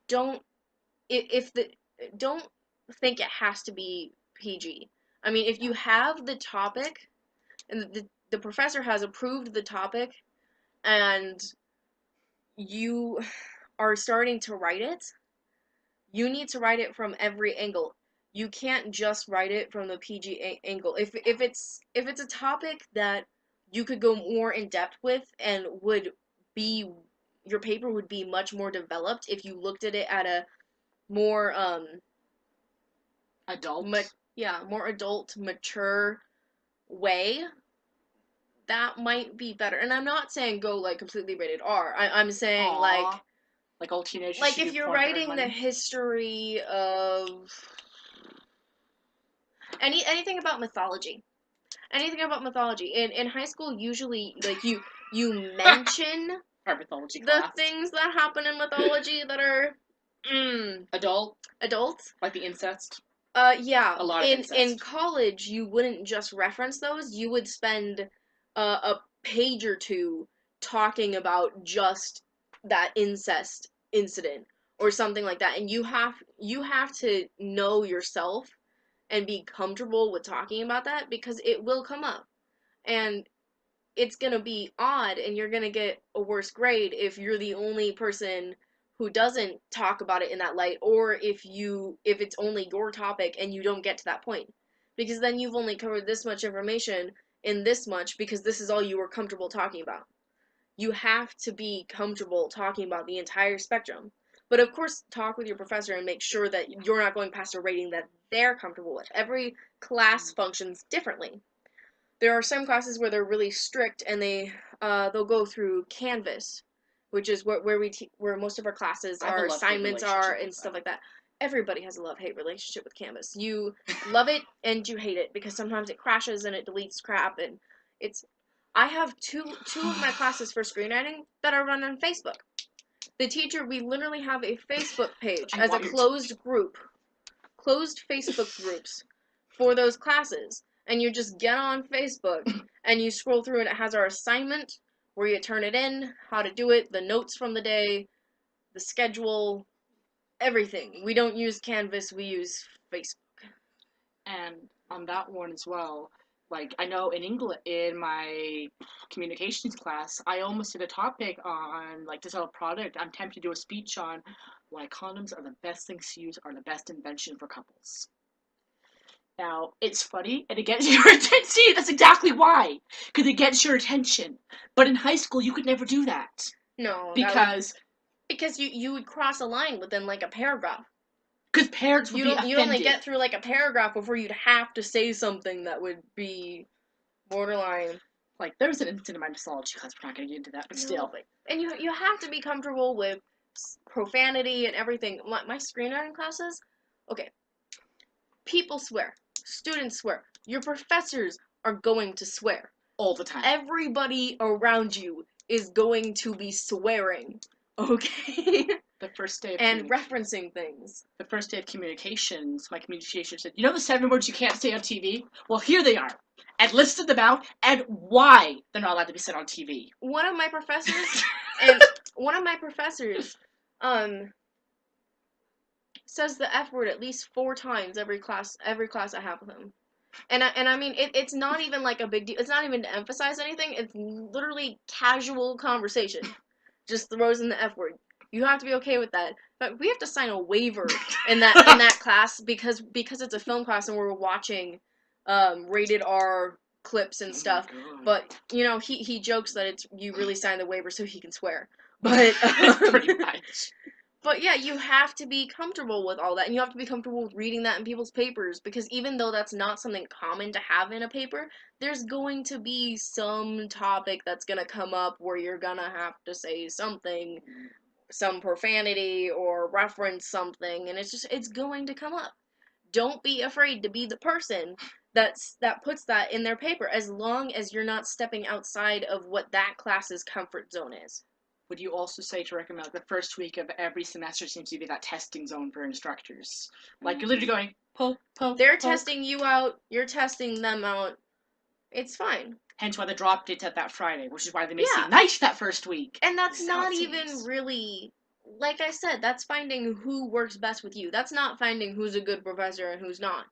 don't don't think it has to be PG. I mean, if you have the topic and the professor has approved the topic and you are starting to write it, you need to write it from every angle. You can't just write it from the PG angle. If it's a topic that you could go more in depth with and would be your paper would be much more developed if you looked at it at a more adult. More adult, mature way, that might be better. And I'm not saying go like completely rated R. I'm saying Aww. Like all teenagers. Like if you're writing the history of anything about mythology. Anything about mythology. In high school usually like you mention our mythology the class. Things that happen in mythology that are adult. Like the incest. Yeah. A lot of incest. In college, you wouldn't just reference those. You would spend a page or two talking about just that incest incident or something like that. And you have to know yourself and be comfortable with talking about that because it will come up. And it's gonna be odd and you're gonna get a worse grade if you're the only person who doesn't talk about it in that light, or if it's only your topic and you don't get to that point. Because then you've only covered this much information in this much because this is all you were comfortable talking about. You have to be comfortable talking about the entire spectrum. But of course, talk with your professor and make sure that you're not going past a rating that they're comfortable with. Every class functions differently. There are some classes where they're really strict and they'll go through Canvas, which is where most of our classes, our assignments are and stuff like that. Everybody has a love-hate relationship with Canvas. You love it and you hate it because sometimes it crashes and it deletes crap and it's. I have two of my classes for screenwriting that are run on Facebook. The teacher, we literally have a Facebook page as a closed Facebook groups for those classes. And you just get on Facebook and you scroll through and it has our assignment, where you turn it in, how to do it, the notes from the day, the schedule, everything. We don't use Canvas, we use Facebook. And on that one as well, like I know in English, in my communications class, I almost did a topic on like to sell a product. I'm tempted to do a speech on why condoms are the best things to use, are the best invention for couples. Now, it's funny, and it gets your attention. See, that's exactly why. Because it gets your attention. But in high school, you could never do that. No. Because you would cross a line within, like, a paragraph. Because parents would be offended. You'd only get through, like, a paragraph before you'd have to say something that would be borderline. Like, there was an incident in my mythology class. We're not going to get into that, but still. And you have to be comfortable with profanity and everything. My screenwriting classes, okay, people swear. Students swear. Your professors are going to swear. All the time. Everybody around you is going to be swearing. Okay? The first day of and referencing things. The first day of communications, my communication said, you know the 7 words you can't say on TV? Well, here they are. And listed them out and why they're not allowed to be said on TV. One of my professors says the F word at least 4 times every class I have with him. And I mean, it's not even like a big deal. It's not even to emphasize anything. It's literally casual conversation. Just throws in the F word. You have to be okay with that. But we have to sign a waiver in that class because it's a film class and we're watching rated R clips and stuff. But you know, he jokes that you really sign the waiver so he can swear. But pretty much. But yeah, you have to be comfortable with all that, and you have to be comfortable with reading that in people's papers, because even though that's not something common to have in a paper, there's going to be some topic that's going to come up where you're going to have to say something, some profanity, or reference something, and it's going to come up. Don't be afraid to be the person that puts that in their paper, as long as you're not stepping outside of what that class's comfort zone is. Would you also say to recommend the first week of every semester seems to be that testing zone for instructors? Like, you're literally going, poke. They're testing you out, you're testing them out. It's fine. Hence why the drop date's at that Friday, which is why they may seem nice that first week. And that's not even really like I said, that's finding who works best with you. That's not finding who's a good professor and who's not.